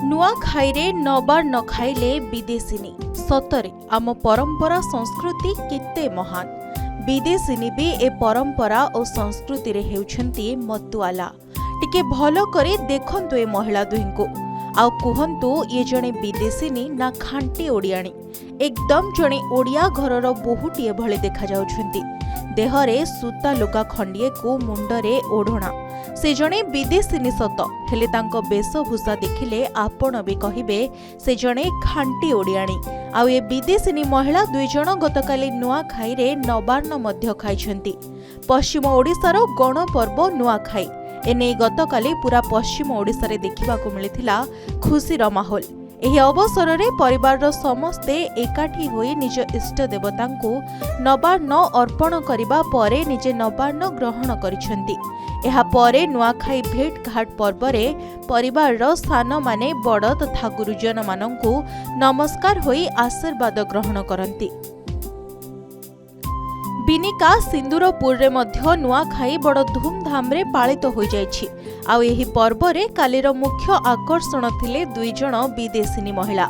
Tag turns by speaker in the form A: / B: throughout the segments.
A: नुआखाईरे नबार न खाइले विदेशिनी सतरे आम परंपरा संस्कृति केते महान। विदेशिनी भी ए परंपरा और संस्कृति रे हेउछंती मतुआला। टिके भलो करे देखंतु ए महिला दुहिंको आउ कुहंतु ये जणे विदेशिनी ना खांटी ओडियाणी एकदम जणे ओडिया घरर बहुटीए भले देखा जाउछंती। देहरे सूता लुगा खंडिए को मुंडरे ओढ़णा से जणे विदेशिनी सत हेले तांको वेशभूषा देखिले आपण भी कहिबे से जणे खांटी ओडियाणी। आउ ए विदेशिनी महिला दुई जण गतकाली नुआखाईरे नबार्न मध्य खाइछंती। पश्चिम ओडिशार गणपर्व नुआखाई एने गतकाली पूरा पश्चिम ओडिशा रे देखिबाकू मिलिथिला खुशीर माहौल। एही अवसर में परिवार समस्ते एकाठी होई निज इष्ट देवतांकु नबार्न अर्पण करिबा परे निजे नबार्न ग्रहण करिसेंती। एहा परे नुआखाई भेट घाट पर्व रे परिवार सान माने बड़ तथा गुरुजन मानंकु नमस्कार होई आशीर्वाद ग्रहण करंती। बिनिका सिंदूरपुर रे मध्य नुआखाई बड़ धूमधाम रे पालित हो जाइछि। आउ एही पर्व रे कालीर मुख्य आकर्षण थिले दुई जण विदेशिनी महिला।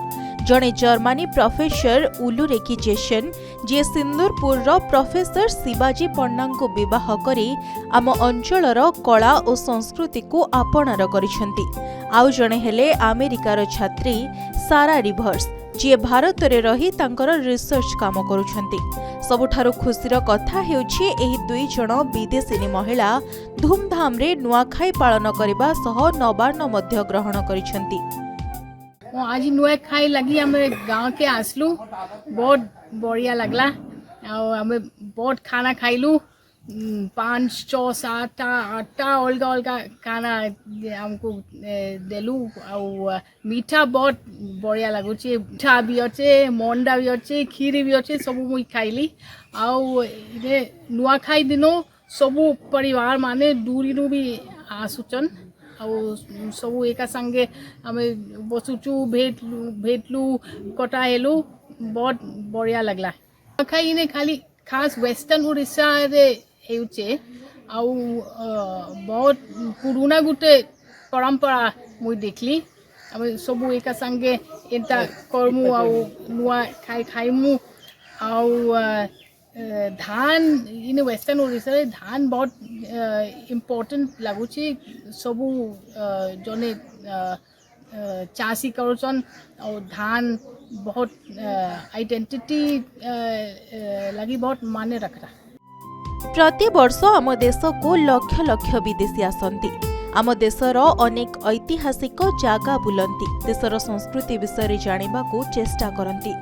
A: जणे जर्मनी प्रोफेसर उलुरेकी जेसन जे सिंदूरपुर रो प्रोफेसर शिवाजी पन्ना को विवाह करी आम अंचलर कला और संस्कृति को आपणार करिसेंती। आउ जणे हेले अमेरिकार छात्री सारा रिवर्स जे भारत रे रही तांकर रिसर्च काम करुछंती। सबुठारु खुशीर कथा हेउछि एही दुई जण विदेशिनी महिला धूमधाम रे नुआखाई पालन करबा सह नबार्न मध्य ग्रहण करिसेंती।
B: आज नुआखाई लगी हमें गांव के आसलू बहुत बढ़िया लगला। हमें बहुत खाना खाइलू 5 6 7 8 अलग अलग खाना हमको देलू। मीठा बहुत बढ़िया लगुचे। मीठा भी अच्छे मंडा भी अच्छे खीर भी अच्छे सब मुई खाइली। नुआखाई दिनो सबू परिवार माने दूरी रू भी आसुचन सब एका संगे हमें बसुचु भेटलू कटा हेलू बहुत बढ़िया लगला। नुआखाई ने खाली खास वेस्टर्न उड़ीसा रे हेउचे आउ बहुत पुराना गुटे परंपरा मुई देखली। हमें सब एका संगे एता करमु आउ नुआ खाइमु आउ धान इन वेस्टर्न उड़ीसा रे धान बहुत इम्पोर्टेंट लगुची। सबू जने चाषी करुचन और धान बहुत आइडेंटिटी लगी बहुत माने रखता।
A: प्रति वर्ष आम देश को लक्ष लक्ष विदेशी आसंती। आम देशर अनेक ऐतिहासिक जागा बुलंती देशर संस्कृति विषय जानिबा को चेष्टा करंती।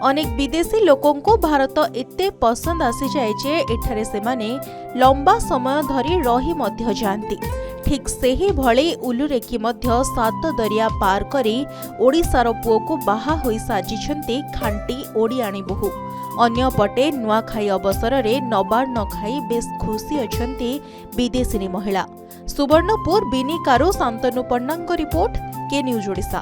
A: अनेक विदेशी लोकों को भारत एते पसंद आसी जाए जे एठारे सेमाने लंबा समय धरी रही मध्य जांती। ठीक सेही भली उलुरेकी मध्य 7 दरिया पार करी ओडिशार पुओ को बाहा होई साजिछंती खांटी ओडियाणी बहु। अन्य पटे नुआखाई अवसर रे नबार्न खाई बेस खुशी अछंती विदेशिनी महिला। सुवर्णपुर बिनिकारु शांतनु पन्नांक रिपोर्ट के न्यूज ओडिशा।